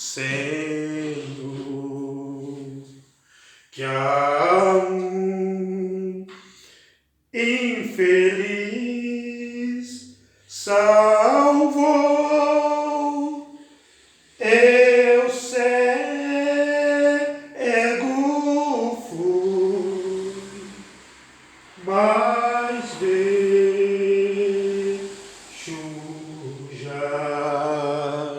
Senhor, que há um infeliz salvou, eu cego fui, mas deixo já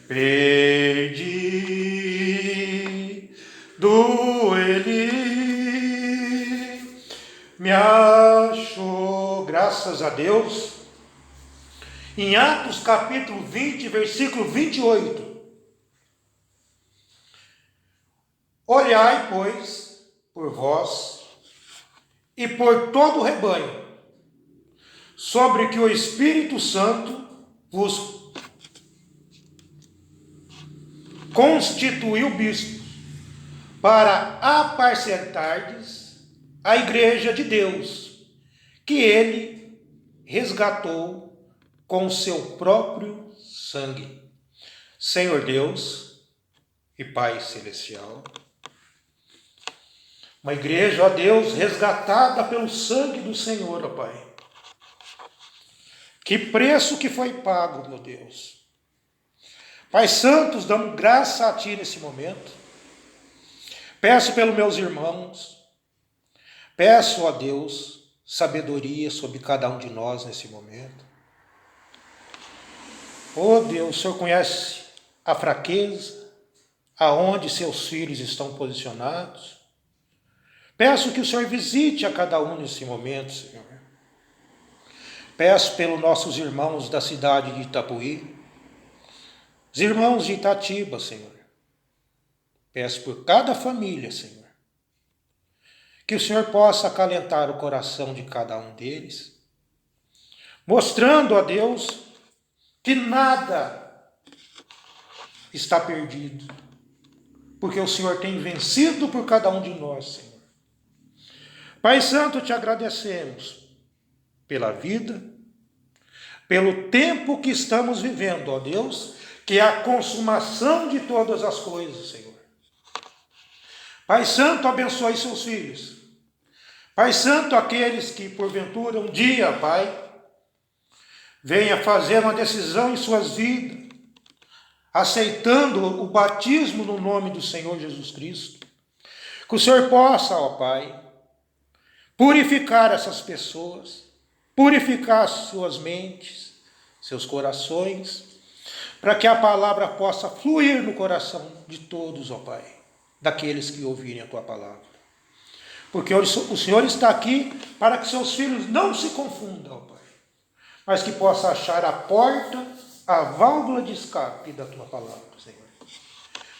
perdido ele me achou, graças a Deus. Em Atos capítulo 20, versículo 28. Olhai, pois, por vós e por todo o rebanho, sobre que o Espírito Santo vos constituiu bispos, para apacentardes a igreja de Deus, que ele resgatou com seu próprio sangue. Senhor Deus e Pai Celestial, uma igreja, ó Deus, resgatada pelo sangue do Senhor, ó Pai. Que preço que foi pago, meu Deus. Pai Santos, damos graça a Ti nesse momento. Peço pelos meus irmãos, peço a Deus sabedoria sobre cada um de nós nesse momento. Oh Deus, o Senhor conhece a fraqueza, aonde seus filhos estão posicionados. Peço que o Senhor visite a cada um nesse momento, Senhor. Peço pelos nossos irmãos da cidade de Itapuí, os irmãos de Itatiba, Senhor. Peço por cada família, Senhor, que o Senhor possa acalentar o coração de cada um deles, mostrando a Deus que nada está perdido, porque o Senhor tem vencido por cada um de nós, Senhor. Pai Santo, te agradecemos pela vida, pelo tempo que estamos vivendo, ó Deus, que é a consumação de todas as coisas, Senhor. Pai Santo, abençoe seus filhos. Pai Santo, aqueles que porventura um dia, Pai, venha fazer uma decisão em suas vidas, aceitando o batismo no nome do Senhor Jesus Cristo. Que o Senhor possa, ó Pai, purificar essas pessoas, purificar suas mentes, seus corações, para que a palavra possa fluir no coração de todos, ó Pai, daqueles que ouvirem a Tua palavra. Porque o Senhor está aqui para que seus filhos não se confundam, ó Pai, mas que possa achar a porta, a válvula de escape da Tua palavra, Senhor.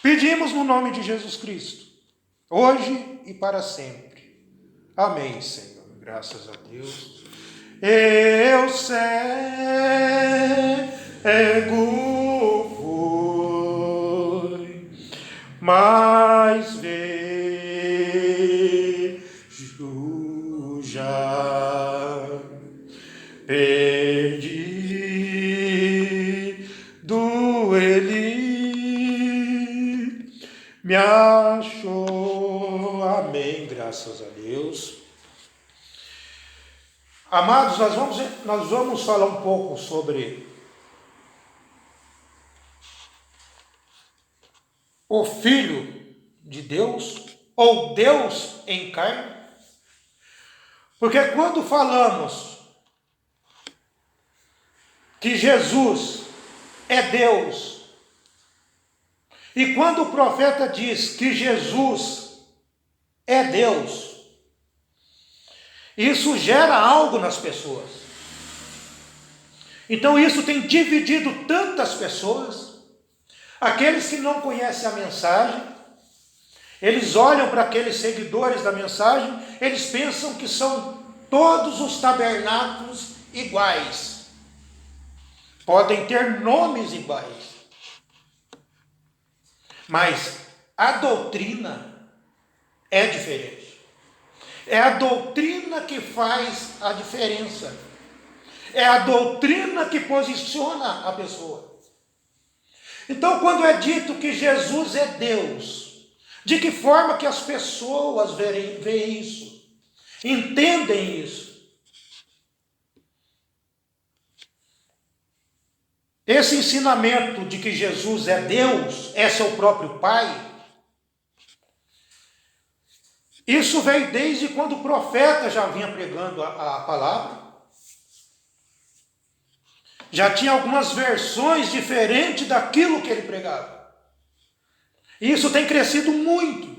Pedimos no nome de Jesus Cristo, hoje e para sempre. Amém, Senhor. Graças a Deus. Eu cego fui, mas vejo já, perdido ele me achou. Amém, graças a Deus. Amados, nós vamos falar um pouco sobre o Filho de Deus, ou Deus em carne. Porque quando falamos que Jesus é Deus, e quando o profeta diz que Jesus é Deus, isso gera algo nas pessoas. Então isso tem dividido tantas pessoas. Aqueles que não conhecem a mensagem, eles olham para aqueles seguidores da mensagem, eles pensam que são todos os tabernáculos iguais. Podem ter nomes iguais. Mas a doutrina é diferente. É a doutrina que faz a diferença. É a doutrina que posiciona a pessoa. Então, quando é dito que Jesus é Deus, de que forma que as pessoas veem isso? Entendem isso? Esse ensinamento de que Jesus é Deus, é seu próprio Pai, isso veio desde quando o profeta já vinha pregando a palavra. Já tinha algumas versões diferentes daquilo que ele pregava. E isso tem crescido muito.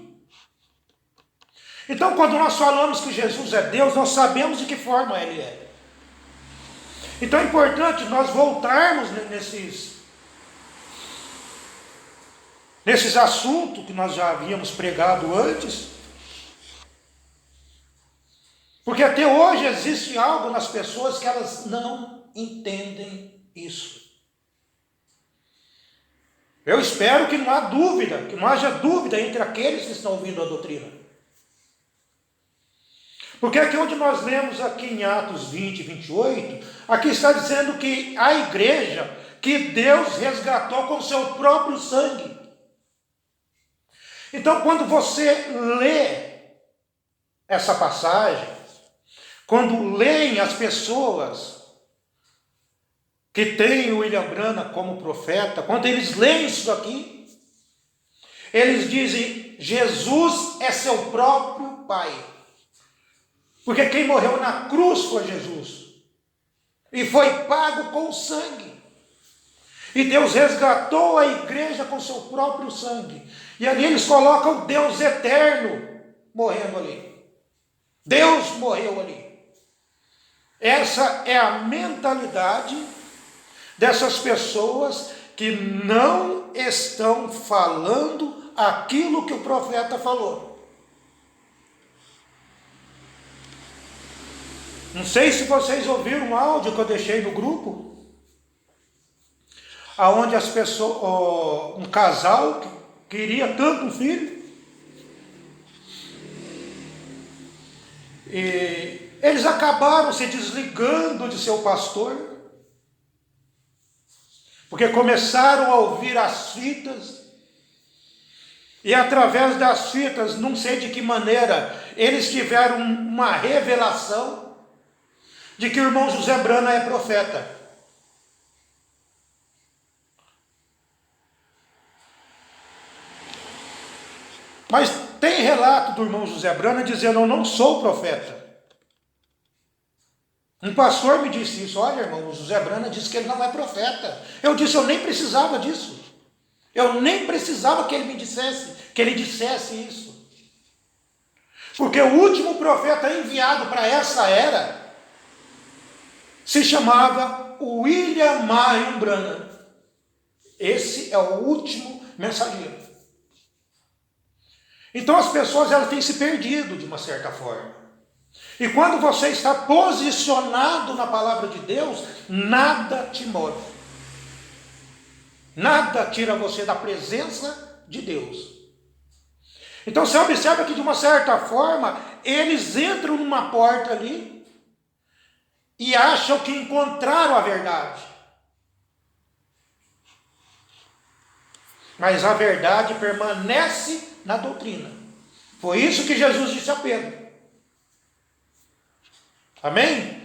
Então, quando nós falamos que Jesus é Deus, nós sabemos de que forma ele é. Então é importante nós voltarmos nesses assuntos que nós já havíamos pregado antes. Porque até hoje existe algo nas pessoas que elas não entendem isso. Eu espero que não haja dúvida entre aqueles que estão ouvindo a doutrina. Porque aqui onde nós lemos aqui em Atos 20, 28, aqui está dizendo que a igreja que Deus resgatou com seu próprio sangue. Então, quando você lê essa passagem, quando leem as pessoas que têm o William Branham como profeta, quando eles leem isso aqui, eles dizem, Jesus é seu próprio Pai. Porque quem morreu na cruz foi Jesus. E foi pago com sangue. E Deus resgatou a igreja com seu próprio sangue. E ali eles colocam o Deus eterno morrendo ali. Deus morreu ali. Essa é a mentalidade dessas pessoas que não estão falando aquilo que o profeta falou. Não sei se vocês ouviram um áudio que eu deixei no grupo, aonde as pessoas, um casal que queria tanto um filho, e eles acabaram se desligando de seu pastor, porque começaram a ouvir as fitas, e através das fitas, não sei de que maneira, eles tiveram uma revelação de que o irmão José Branham é profeta. Mas tem relato do irmão José Branham dizendo, eu não sou profeta. Um pastor me disse isso, olha irmão, o José Branham disse que ele não é profeta. Eu disse, eu nem precisava disso. Eu nem precisava que ele me dissesse, que ele dissesse isso. Porque o último profeta enviado para essa era se chamava William Marion Branham. Esse é o último mensageiro. Então as pessoas elas têm se perdido de uma certa forma. E quando você está posicionado na palavra de Deus, nada te move. Nada tira você da presença de Deus. Então você observa que de uma certa forma, eles entram numa porta ali e acham que encontraram a verdade. Mas a verdade permanece na doutrina. Foi isso que Jesus disse a Pedro. Amém?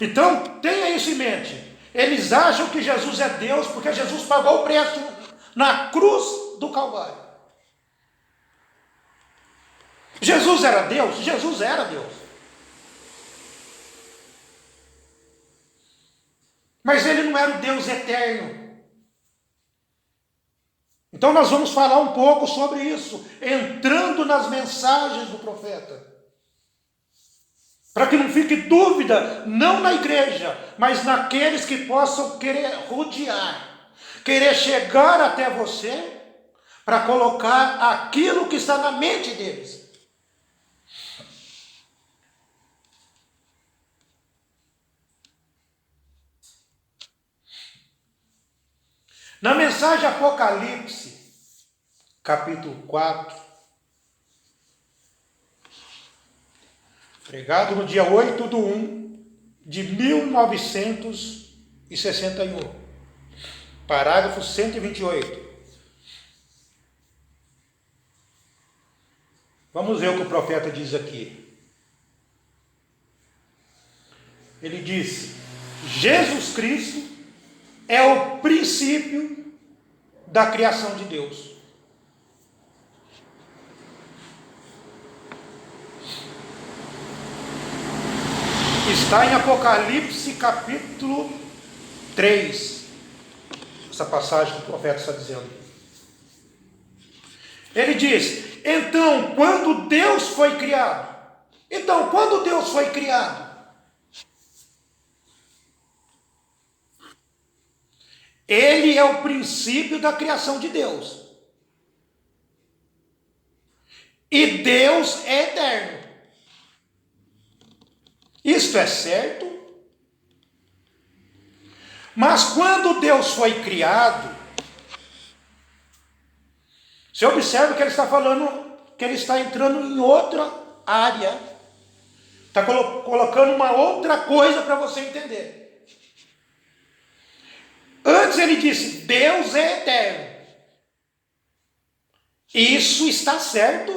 Então, tenha isso em mente. Eles acham que Jesus é Deus porque Jesus pagou o preço na cruz do Calvário. Jesus era Deus? Jesus era Deus. Mas ele não era o Deus eterno. Então nós vamos falar um pouco sobre isso, entrando nas mensagens do profeta. Para que não fique dúvida, não na igreja, mas naqueles que possam querer rodear, querer chegar até você, para colocar aquilo que está na mente deles. Na mensagem Apocalipse, capítulo 4, pregado no dia 8/1 de 1961. Parágrafo 128. Vamos ver o que o profeta diz aqui. Ele diz: Jesus Cristo é o princípio da criação de Deus. Está em Apocalipse capítulo 3. Essa passagem que o profeta está dizendo. Ele diz: então, quando Deus foi criado, Ele é o princípio da criação de Deus. E Deus é eterno. Isto é certo? Mas quando Deus foi criado, você observa que ele está falando, que ele está entrando em outra área. Está colocando uma outra coisa para você entender. Antes ele disse: Deus é eterno. Isso está certo?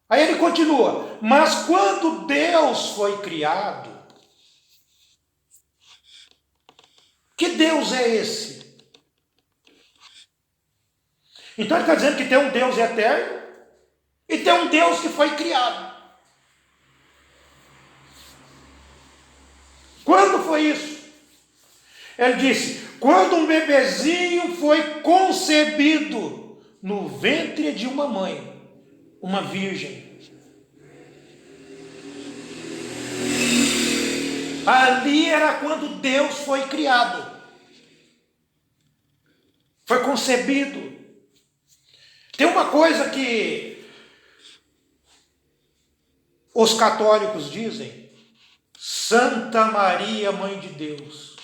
Aí ele continua: mas quando Deus foi criado, que Deus é esse? Então ele está dizendo que tem um Deus eterno e tem um Deus que foi criado. Quando foi isso? Ele disse: quando um bebezinho foi concebido no ventre de uma mãe, uma virgem. Ali era quando Deus foi criado. Foi concebido. Tem uma coisa que os católicos dizem: Santa Maria, Mãe de Deus.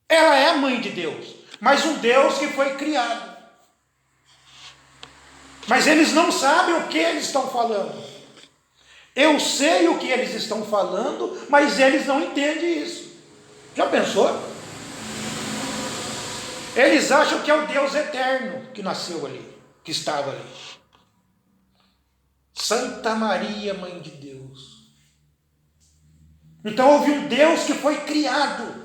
Ela é mãe de Deus, mas um Deus que foi criado. Mas eles não sabem o que eles estão falando. Eu sei o que eles estão falando, mas eles não entendem isso. Já pensou? Eles acham que é o Deus eterno que nasceu ali, que estava ali. Santa Maria, Mãe de Deus. Então houve um Deus que foi criado.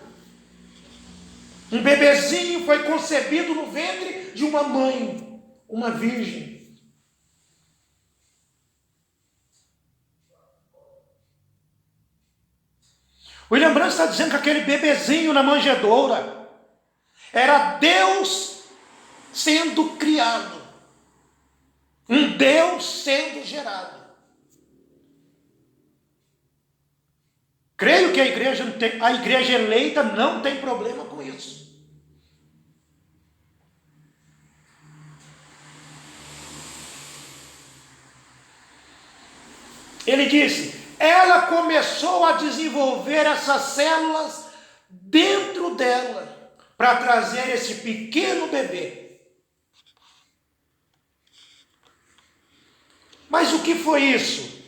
Um bebezinho foi concebido no ventre de uma mãe, uma virgem. William Branham está dizendo que aquele bebezinho na manjedoura era Deus sendo criado. Um Deus sendo gerado. Creio que a igreja eleita não tem problema com isso. Ele disse: ela começou a desenvolver essas células dentro dela para trazer esse pequeno bebê. Mas o que foi isso?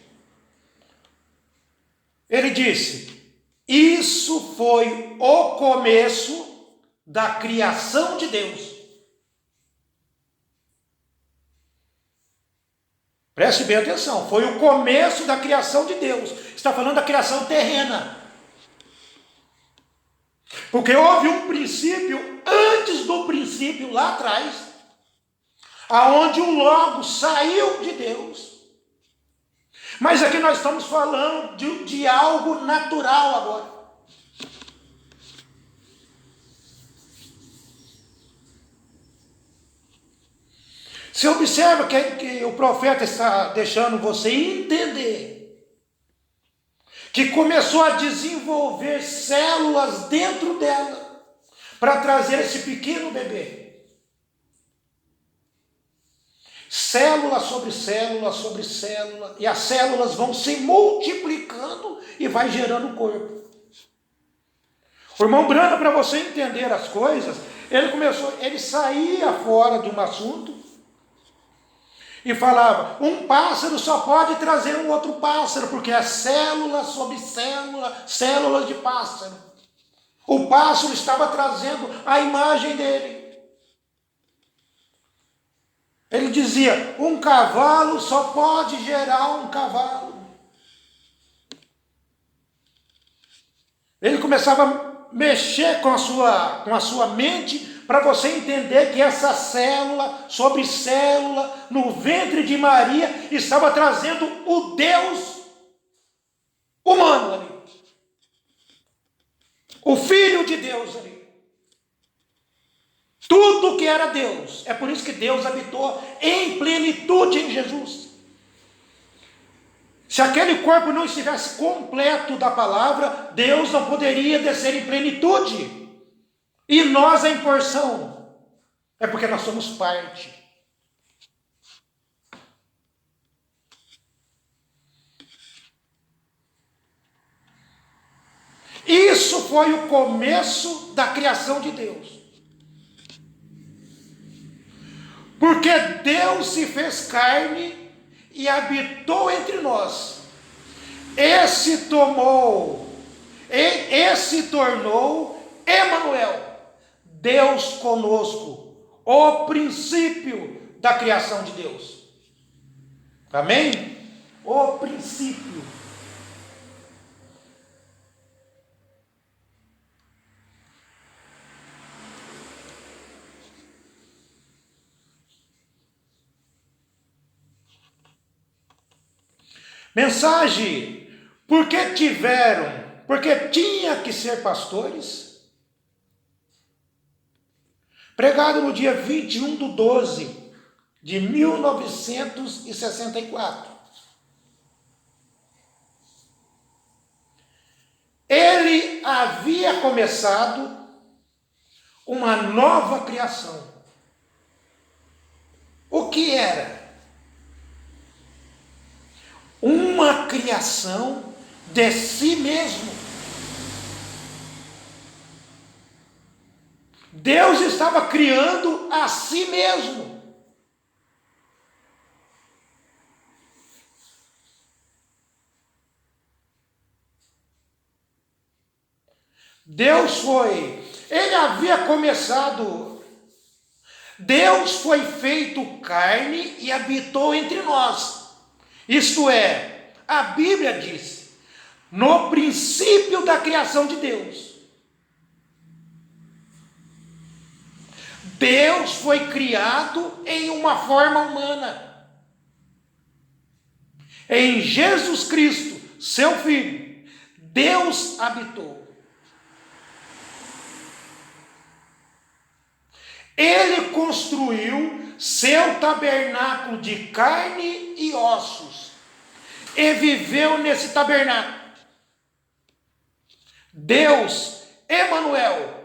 Ele disse: isso foi o começo da criação de Deus. Preste bem atenção, foi o começo da criação de Deus. Está falando da criação terrena. Porque houve um princípio, antes do princípio lá atrás, aonde o Logos saiu de Deus. Mas aqui nós estamos falando de algo natural agora. Você observa que o profeta está deixando você entender que começou a desenvolver células dentro dela para trazer esse pequeno bebê. Célula sobre célula sobre célula, e as células vão se multiplicando e vai gerando o corpo. O irmão Branham, para você entender as coisas, ele saía fora de um assunto E falava, um pássaro só pode trazer um outro pássaro, porque é célula sobre célula, células de pássaro. O pássaro estava trazendo a imagem dele. Ele dizia, um cavalo só pode gerar um cavalo. Ele começava a mexer com a sua mente para você entender que essa célula sobre célula no ventre de Maria estava trazendo o Deus humano ali. O Filho de Deus ali. Tudo que era Deus. É por isso que Deus habitou em plenitude em Jesus. Se aquele corpo não estivesse completo da palavra, Deus não poderia descer em plenitude. E nós em porção. É porque nós somos parte. Isso foi o começo da criação de Deus. Porque Deus se fez carne e habitou entre nós. Esse tornou Emanuel, Deus conosco, o princípio da criação de Deus. Amém? O princípio. Mensagem, porque tinha que ser pastores. Pregado no dia 21/12 de 1964. Ele havia começado uma nova criação. O que era? Uma criação de si mesmo. Deus estava criando a si mesmo. Ele havia começado, Deus foi feito carne e habitou entre nós. Isto é, a Bíblia diz, no princípio da criação de Deus. Deus foi criado em uma forma humana. Em Jesus Cristo, seu Filho, Deus habitou. Ele construiu seu tabernáculo de carne e ossos e viveu nesse tabernáculo. Deus, Emanuel,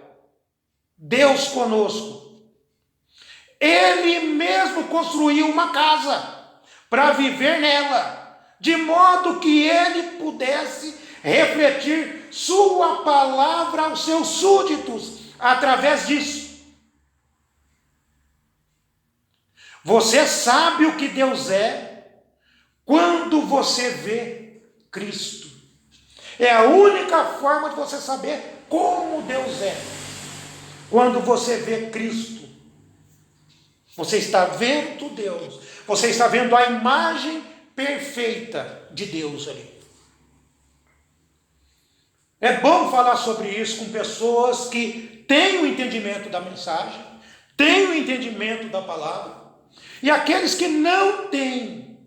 Deus conosco. Ele mesmo construiu uma casa para viver nela, de modo que ele pudesse refletir sua palavra aos seus súditos através disso. Você sabe o que Deus é quando você vê Cristo. É a única forma de você saber como Deus é. Quando você vê Cristo. Você está vendo Deus. Você está vendo a imagem perfeita de Deus ali. É bom falar sobre isso com pessoas que têm o entendimento da mensagem, têm o entendimento da palavra. E aqueles que não têm,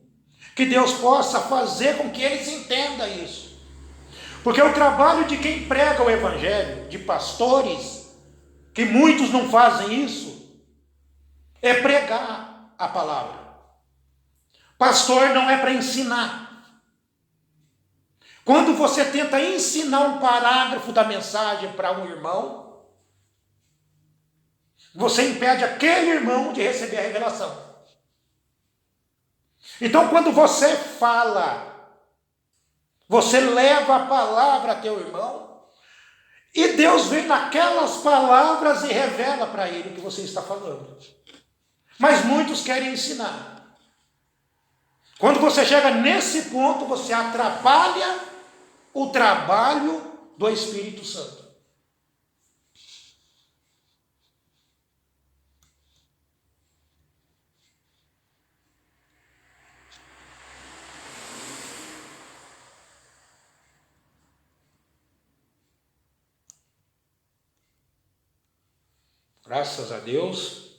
que Deus possa fazer com que eles entendam isso. Porque o trabalho de quem prega o evangelho, de pastores, que muitos não fazem isso, é pregar a palavra. Pastor não é para ensinar. Quando você tenta ensinar um parágrafo da mensagem para um irmão, você impede aquele irmão de receber a revelação. Então, quando você fala, você leva a palavra a teu irmão, e Deus vem naquelas palavras e revela para ele o que você está falando. Mas muitos querem ensinar. Quando você chega nesse ponto, você atrapalha o trabalho do Espírito Santo. Graças a Deus.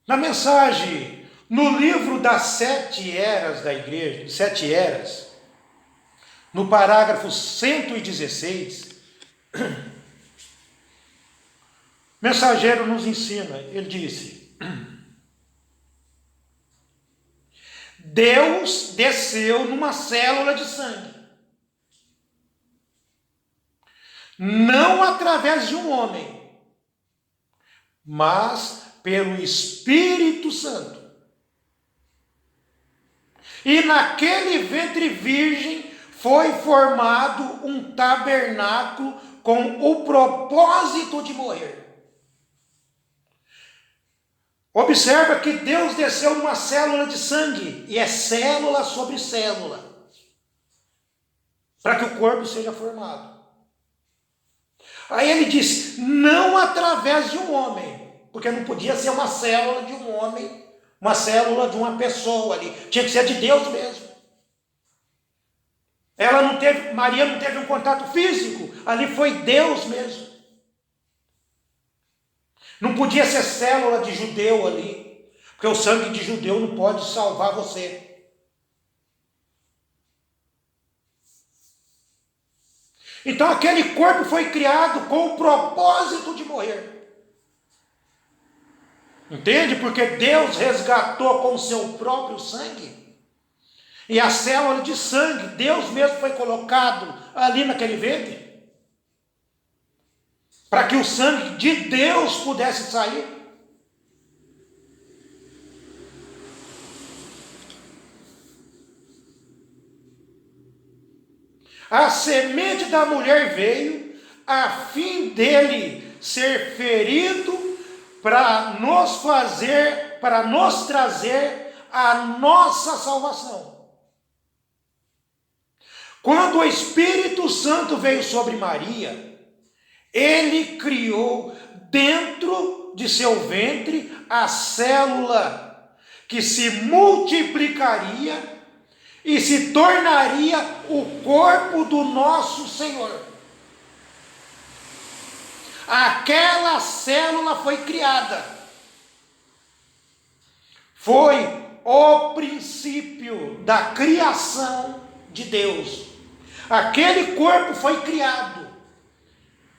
Na mensagem, no livro das 7 eras da igreja, 7 eras, no parágrafo 116, o mensageiro nos ensina, ele disse: Deus desceu numa célula de sangue, não através de um homem, mas pelo Espírito Santo. E naquele ventre virgem foi formado um tabernáculo com o propósito de morrer. Observa que Deus desceu numa célula de sangue, e é célula sobre célula, para que o corpo seja formado. Aí ele diz, não através de um homem, porque não podia ser uma célula de um homem, uma célula de uma pessoa ali, tinha que ser de Deus mesmo. Maria não teve um contato físico, ali foi Deus mesmo. Não podia ser célula de judeu ali, porque o sangue de judeu não pode salvar você. Então aquele corpo foi criado com o propósito de morrer. Entende? Porque Deus resgatou com o seu próprio sangue. E a célula de sangue, Deus mesmo foi colocado ali naquele ventre, para que o sangue de Deus pudesse sair. A semente da mulher veio a fim dele ser ferido para nos trazer a nossa salvação. Quando o Espírito Santo veio sobre Maria, ele criou dentro de seu ventre a célula que se multiplicaria e se tornaria o corpo do nosso Senhor. Aquela célula foi criada. Foi o princípio da criação de Deus. Aquele corpo foi criado.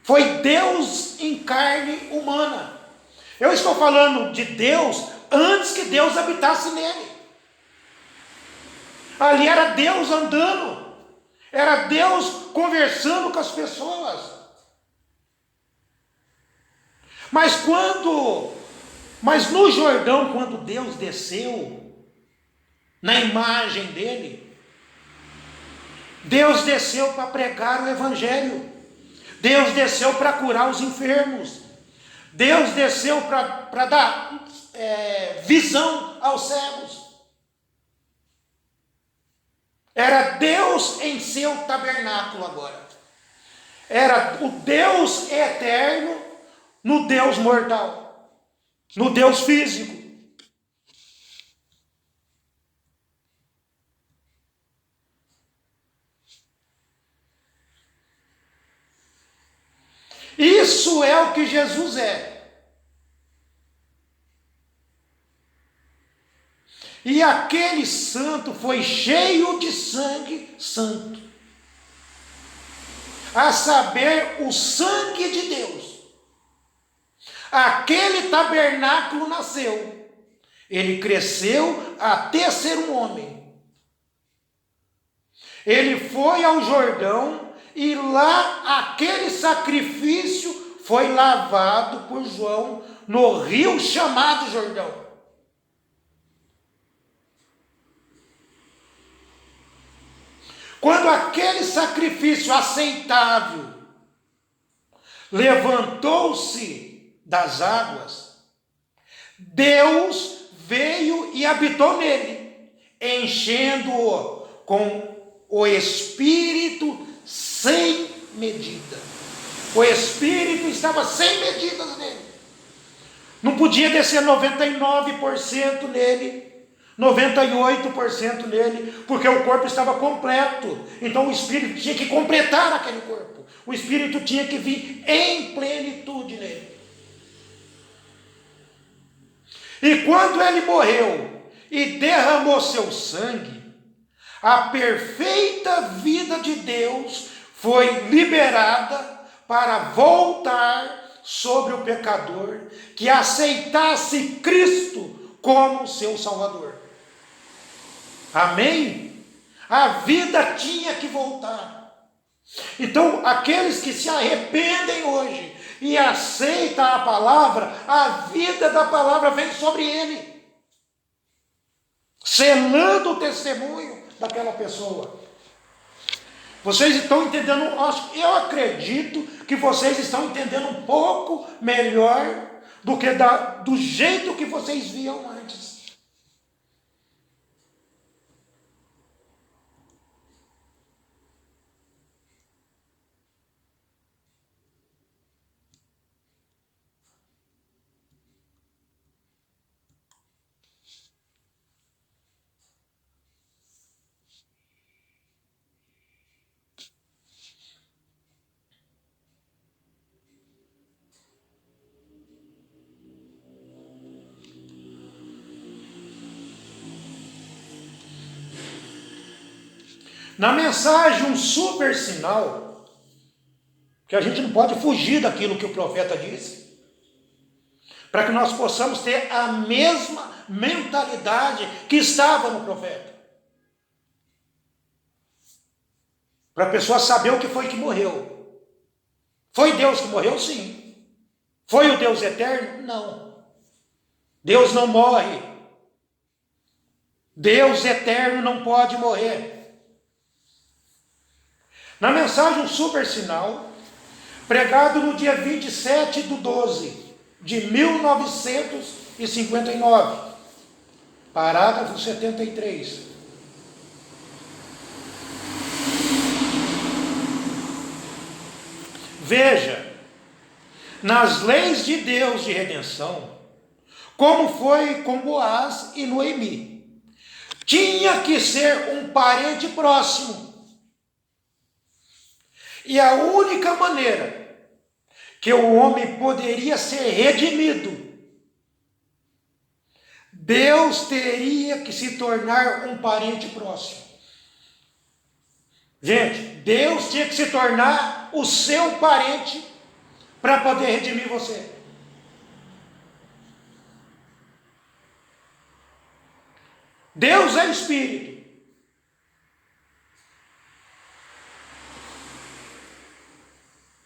Foi Deus em carne humana. Eu estou falando de Deus antes que Deus habitasse nele. Ali era Deus andando. Era Deus conversando com as pessoas. Mas no Jordão, quando Deus desceu, na imagem dele, Deus desceu para pregar o Evangelho, Deus desceu para curar os enfermos, Deus desceu para dar visão aos cegos. Era Deus em seu tabernáculo agora. Era o Deus eterno no Deus mortal, no Deus físico. Isso é o que Jesus é. E aquele santo foi cheio de sangue santo, a saber, o sangue de Deus. Aquele tabernáculo nasceu, ele cresceu até ser um homem. Ele foi ao Jordão e lá aquele sacrifício foi lavado por João no rio chamado Jordão. Quando aquele sacrifício aceitável levantou-se das águas, Deus veio e habitou nele, enchendo-o com o Espírito sem medida. O Espírito estava sem medidas nele. Não podia descer 99% nele, 98% nele, porque o corpo estava completo. Então o Espírito tinha que completar aquele corpo. O Espírito tinha que vir em plenitude nele. E quando ele morreu e derramou seu sangue, a perfeita vida de Deus foi liberada para voltar sobre o pecador que aceitasse Cristo como seu Salvador. Amém? A vida tinha que voltar. Então, aqueles que se arrependem hoje e aceitam a palavra, a vida da palavra vem sobre ele, selando o testemunho daquela pessoa. Vocês estão entendendo? Eu acredito que vocês estão entendendo um pouco melhor do que do jeito que vocês viam antes. Na mensagem, um super sinal, que a gente não pode fugir daquilo que o profeta disse, para que nós possamos ter a mesma mentalidade que estava no profeta. Para a pessoa saber o que foi que morreu. Foi Deus que morreu? Sim. Foi o Deus eterno? Não. Deus não morre. Deus eterno não pode morrer. Na mensagem um super sinal, pregado no dia 27/12/1959, parágrafo 73. Veja, nas leis de Deus de redenção, como foi com Boaz e Noemi, tinha que ser um parente próximo. E a única maneira que o homem poderia ser redimido, Deus teria que se tornar um parente próximo. Gente, Deus tinha que se tornar o seu parente para poder redimir você. Deus é Espírito.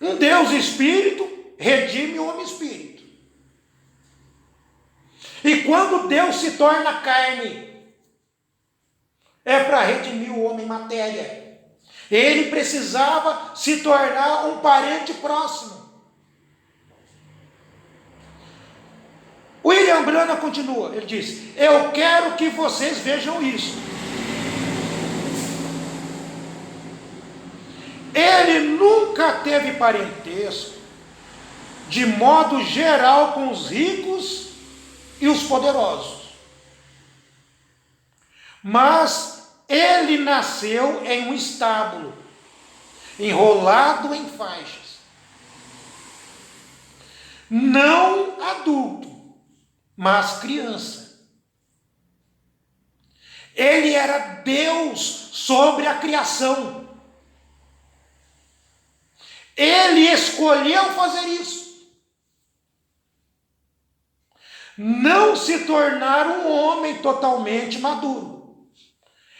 Um Deus Espírito redime o homem Espírito. E quando Deus se torna carne, é para redimir o homem matéria. Ele precisava se tornar um parente próximo. William Branham continua, ele diz: eu quero que vocês vejam isso. Ele nunca teve parentesco, de modo geral, com os ricos e os poderosos. Mas ele nasceu em um estábulo, enrolado em faixas. Não adulto, mas criança. Ele era Deus sobre a criação. Ele escolheu fazer isso. Não se tornar um homem totalmente maduro.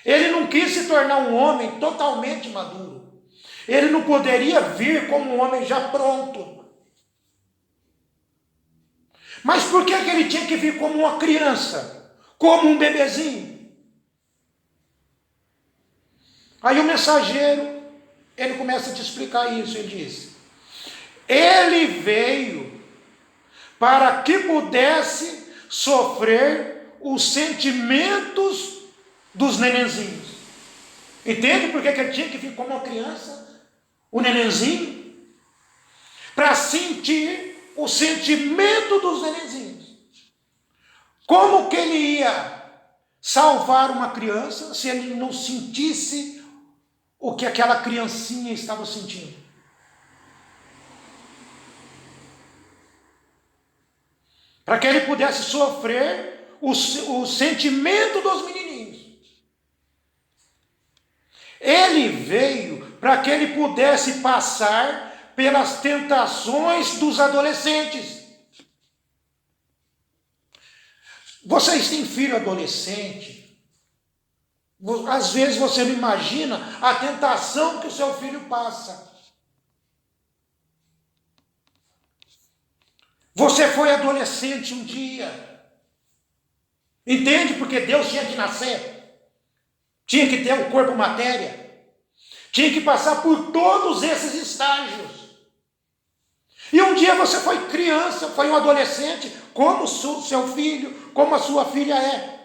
Ele não quis se tornar um homem totalmente maduro. Ele não poderia vir como um homem já pronto. Mas por que ele tinha que vir como uma criança? Como um bebezinho? Aí o mensageiro, ele começa a te explicar isso. Ele diz: ele veio para que pudesse sofrer os sentimentos dos nenenzinhos. Entende por que ele tinha que vir como uma criança, o nenenzinho? Para sentir o sentimento dos nenenzinhos. Como que ele ia salvar uma criança se ele não sentisse o que aquela criancinha estava sentindo? Para que ele pudesse sofrer o sentimento dos menininhos. Ele veio para que ele pudesse passar pelas tentações dos adolescentes. Vocês têm filho adolescente? Às vezes você não imagina a tentação que o seu filho passa. Você foi adolescente um dia. Entende? Porque Deus tinha que nascer. Tinha que ter o corpo matéria. Tinha que passar por todos esses estágios. E um dia você foi criança, foi um adolescente, como o seu filho, como a sua filha é.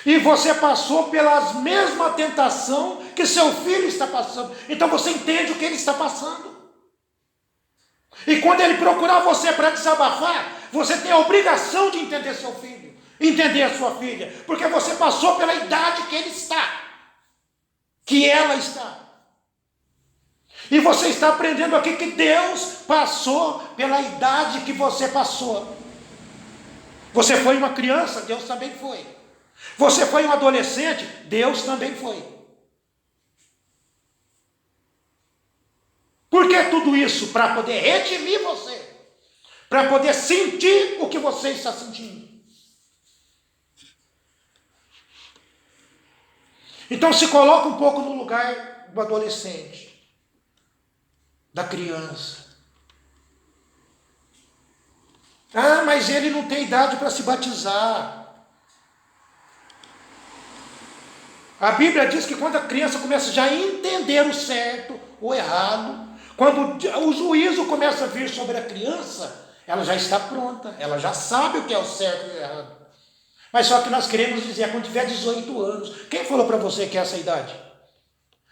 E você passou pelas mesma tentação que seu filho está passando. Então você entende o que ele está passando. E quando ele procurar você para desabafar, você tem a obrigação de entender seu filho, entender a sua filha, porque você passou pela idade que ele está, que ela está. E você está aprendendo aqui que Deus passou pela idade que você passou. Você foi uma criança, Deus também foi. Você foi um adolescente, Deus também foi. Por que tudo isso? Para poder redimir você. Para poder sentir o que você está sentindo. Então se coloca um pouco no lugar do adolescente. Da criança. Ah, mas ele não tem idade para se batizar. A Bíblia diz que quando a criança começa já a entender o certo, o errado, quando o juízo começa a vir sobre a criança, ela já está pronta, ela já sabe o que é o certo e o errado. Mas só que nós queremos dizer, quando tiver 18 anos, quem falou para você que é essa idade?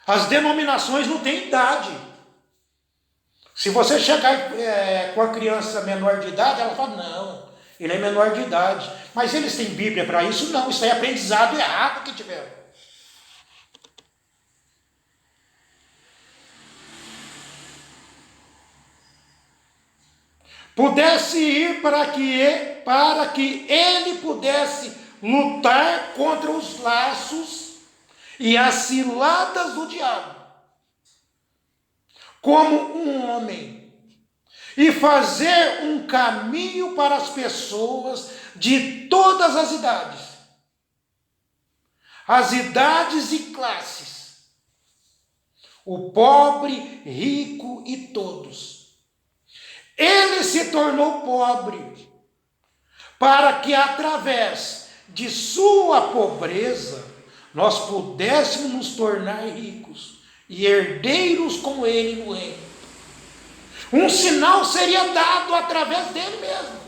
As denominações não têm idade. Se você chegar com a criança menor de idade, ela fala, não, ele é menor de idade. Mas eles têm Bíblia para isso? Não, isso é aprendizado errado que tiveram. Pudesse ir para que ele pudesse lutar contra os laços e as ciladas do diabo, como um homem, e fazer um caminho para as pessoas de todas as idades e classes, o pobre, rico e todos. Ele se tornou pobre, para que através de sua pobreza, nós pudéssemos nos tornar ricos e herdeiros com ele no reino. Um sinal seria dado através dele mesmo,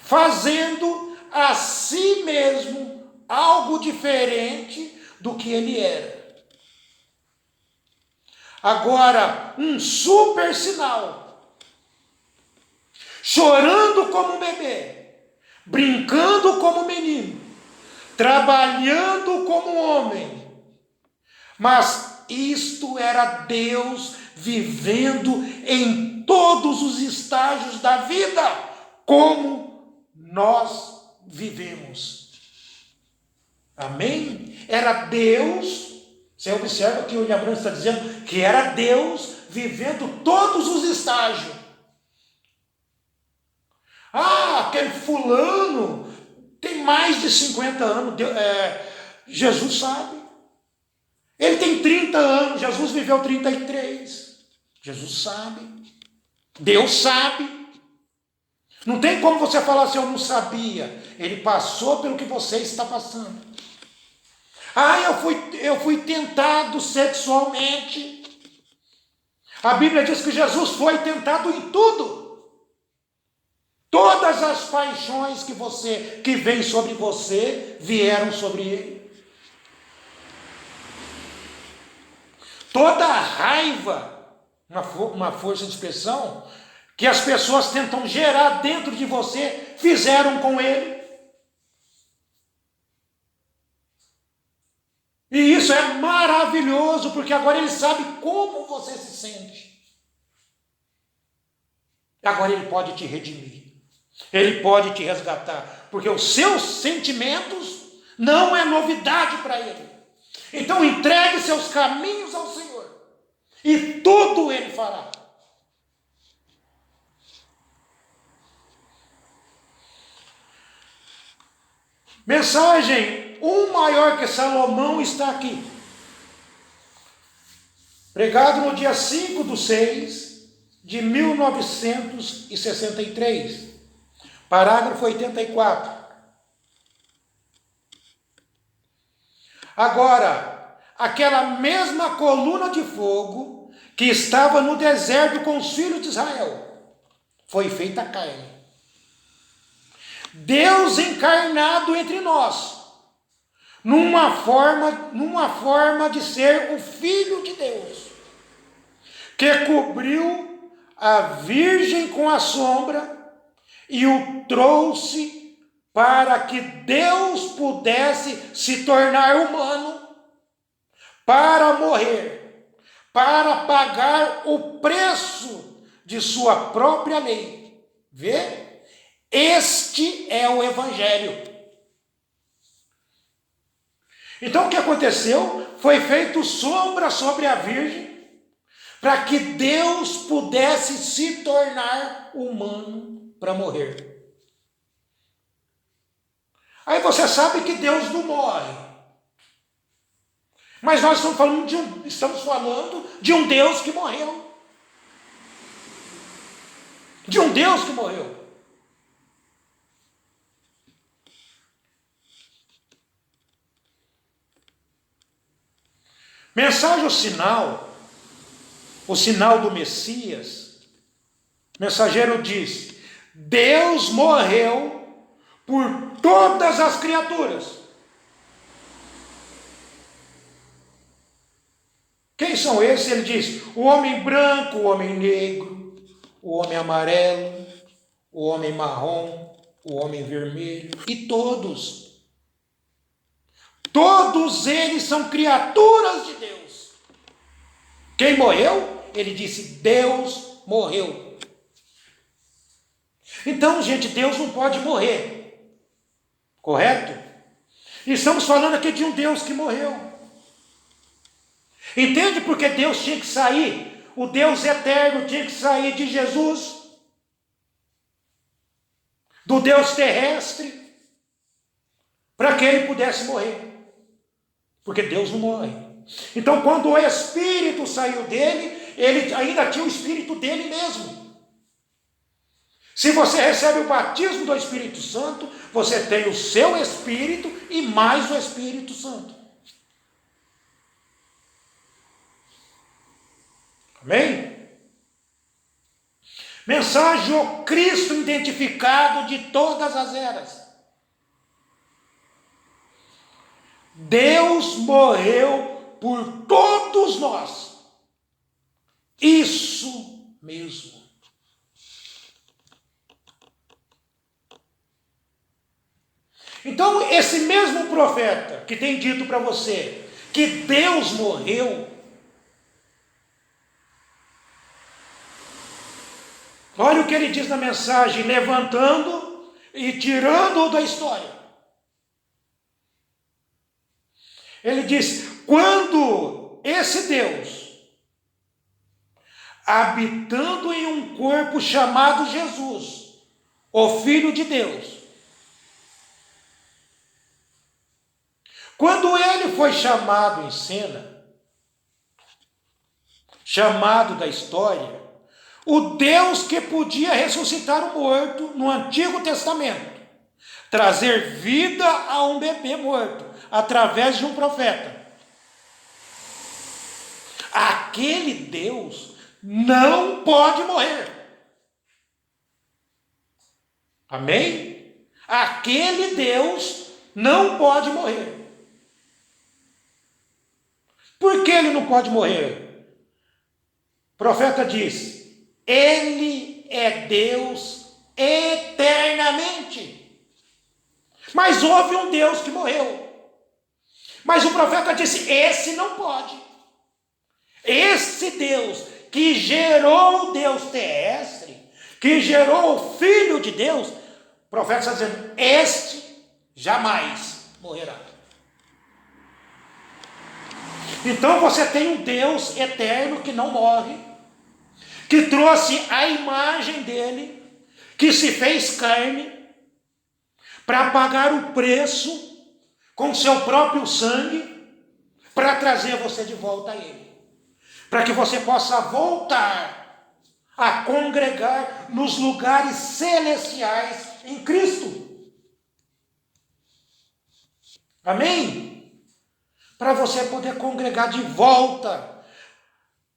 fazendo a si mesmo algo diferente do que ele era. Agora, um super sinal, chorando como um bebê, brincando como um menino, trabalhando como um homem, mas isto era Deus vivendo em todos os estágios da vida, como nós vivemos. Amém? Era Deus. Você observa que o William Branham está dizendo que era Deus vivendo todos os estágios. Ah, aquele fulano tem mais de 50 anos. Jesus sabe. Ele tem 30 anos. Jesus viveu 33. Jesus sabe. Deus sabe. Não tem como você falar assim, eu não sabia. Ele passou pelo que você está passando. Ah, eu fui tentado sexualmente. A Bíblia diz que Jesus foi tentado em tudo. Todas as paixões que vêm sobre você vieram sobre ele. Toda a raiva, uma força de expressão, que as pessoas tentam gerar dentro de você, fizeram com ele. E isso é maravilhoso, porque agora ele sabe como você se sente. Agora ele pode te redimir. Ele pode te resgatar, porque os seus sentimentos não é novidade para ele. Então entregue seus caminhos ao Senhor, e tudo ele fará. Mensagem, um maior que Salomão está aqui. Pregado no dia 5/6/1963. Parágrafo 84. Agora, aquela mesma coluna de fogo que estava no deserto com os filhos de Israel, foi feita carne. Deus encarnado entre nós, numa forma de ser o Filho de Deus, que cobriu a virgem com a sombra e o trouxe para que Deus pudesse se tornar humano, para morrer, para pagar o preço de sua própria lei. Vê? Este é o Evangelho. Então o que aconteceu? Foi feito sombra sobre a virgem, para que Deus pudesse se tornar humano para morrer. Aí você sabe que Deus não morre. Mas nós estamos falando de um Deus que morreu. De um Deus que morreu. Mensagem o sinal do Messias. O mensageiro diz: Deus morreu por todas as criaturas. Quem são esses? Ele diz: o homem branco, o homem negro, o homem amarelo, o homem marrom, o homem vermelho, e todos eles são criaturas de Deus. Quem morreu? Ele disse: Deus morreu. Então, gente, Deus não pode morrer. Correto? Estamos falando aqui de um Deus que morreu. Entende porque Deus tinha que sair? O Deus eterno tinha que sair de Jesus, do Deus terrestre, para que ele pudesse morrer. Porque Deus não morre. Então, quando o Espírito saiu dele, ele ainda tinha o Espírito dele mesmo. Se você recebe o batismo do Espírito Santo, você tem o seu Espírito e mais o Espírito Santo. Amém? Mensagem: o Cristo identificado de todas as eras. Deus morreu por todos nós. Isso mesmo. Então, esse mesmo profeta que tem dito para você que Deus morreu, olha o que ele diz na mensagem, levantando e tirando-o da história. Ele diz: quando esse Deus, habitando em um corpo chamado Jesus, o Filho de Deus, quando ele foi chamado em cena, chamado da história, o Deus que podia ressuscitar o morto no Antigo Testamento, trazer vida a um bebê morto, através de um profeta. Aquele Deus não pode morrer. Amém? Aquele Deus não pode morrer. Por que ele não pode morrer? O profeta diz: ele é Deus eternamente. Mas houve um Deus que morreu. Mas o profeta disse: esse não pode. Esse Deus que gerou o Deus terrestre, que gerou o Filho de Deus, o profeta está dizendo: este jamais morrerá. Então você tem um Deus eterno que não morre, que trouxe a imagem dele, que se fez carne, para pagar o preço com seu próprio sangue, para trazer você de volta a ele, para que você possa voltar a congregar nos lugares celestiais em Cristo. Amém? Para você poder congregar de volta.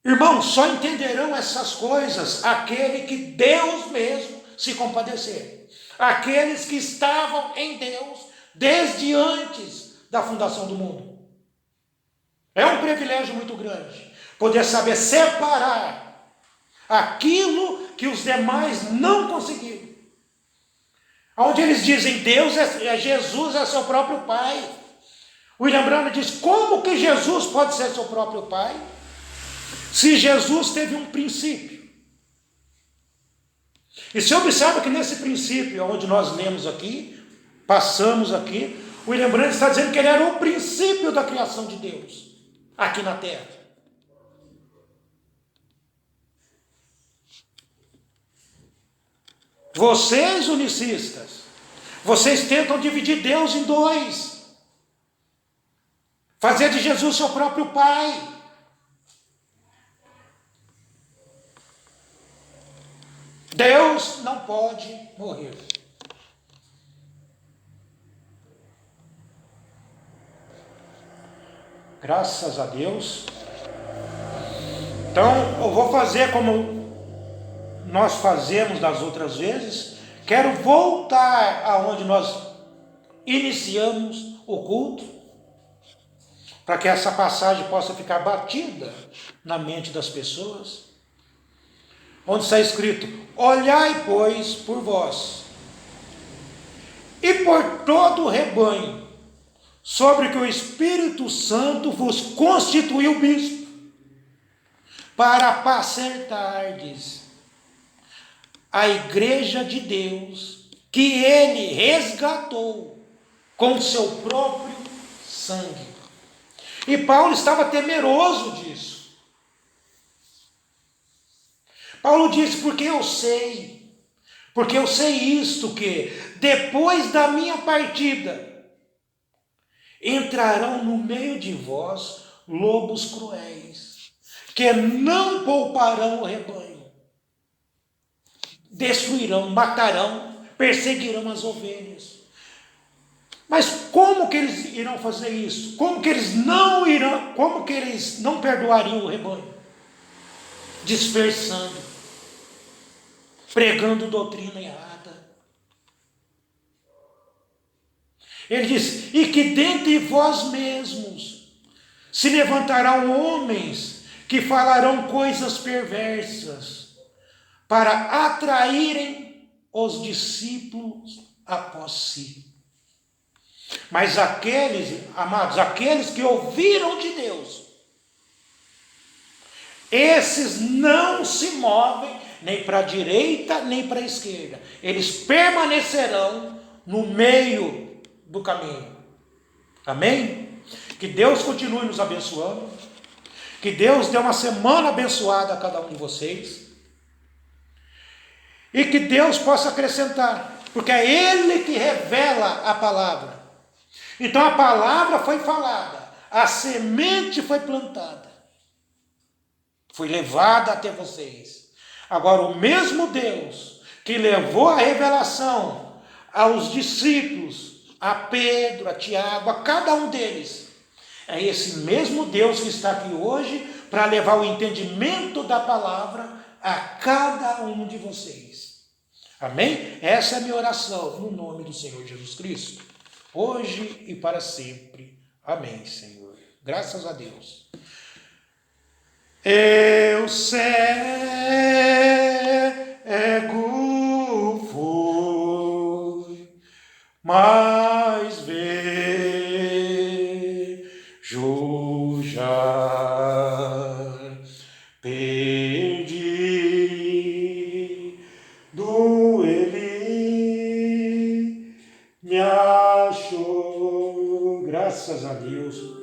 Irmãos, só entenderão essas coisas aquele que Deus mesmo se compadecer. Aqueles que estavam em Deus desde antes da fundação do mundo. É um privilégio muito grande poder saber separar aquilo que os demais não conseguiram. Onde eles dizem: Deus Jesus é seu próprio Pai. William Branham diz: como que Jesus pode ser seu próprio Pai? Se Jesus teve um princípio. E se observa que nesse princípio, onde nós lemos aqui, passamos aqui, William Branham está dizendo que ele era o princípio da criação de Deus, aqui na terra. Vocês, unicistas, vocês tentam dividir Deus em dois. Fazer de Jesus seu próprio Pai. Deus não pode morrer. Graças a Deus. Então, eu vou fazer como nós fazemos das outras vezes. Quero voltar aonde nós iniciamos o culto, para que essa passagem possa ficar batida na mente das pessoas. Onde está escrito: olhai, pois, por vós, e por todo o rebanho, sobre que o Espírito Santo vos constituiu bispo, para apacentardes a igreja de Deus, que ele resgatou com seu próprio sangue. E Paulo estava temeroso disso. Paulo disse: porque eu sei isto, que depois da minha partida, entrarão no meio de vós lobos cruéis, que não pouparão o rebanho, destruirão, matarão, perseguirão as ovelhas. Mas como que eles irão fazer isso? Como que eles não perdoariam o rebanho? Dispersando, pregando doutrina errada. Ele diz: e que dentre vós mesmos se levantarão homens que falarão coisas perversas, para atraírem os discípulos após si. Mas aqueles, amados, aqueles que ouviram de Deus, esses não se movem nem para a direita nem para a esquerda. Eles permanecerão no meio do caminho. Amém? Que Deus continue nos abençoando. Que Deus dê uma semana abençoada a cada um de vocês. E que Deus possa acrescentar, porque é Ele que revela a palavra. Então a palavra foi falada, a semente foi plantada, foi levada até vocês. Agora o mesmo Deus que levou a revelação aos discípulos, a Pedro, a Tiago, a cada um deles, é esse mesmo Deus que está aqui hoje para levar o entendimento da palavra a cada um de vocês. Amém? Essa é a minha oração, no nome do Senhor Jesus Cristo, hoje e para sempre. Amém, Senhor. Graças a Deus. Eu cego fui, mas vejo já, perdido ele me achou, graças a Deus.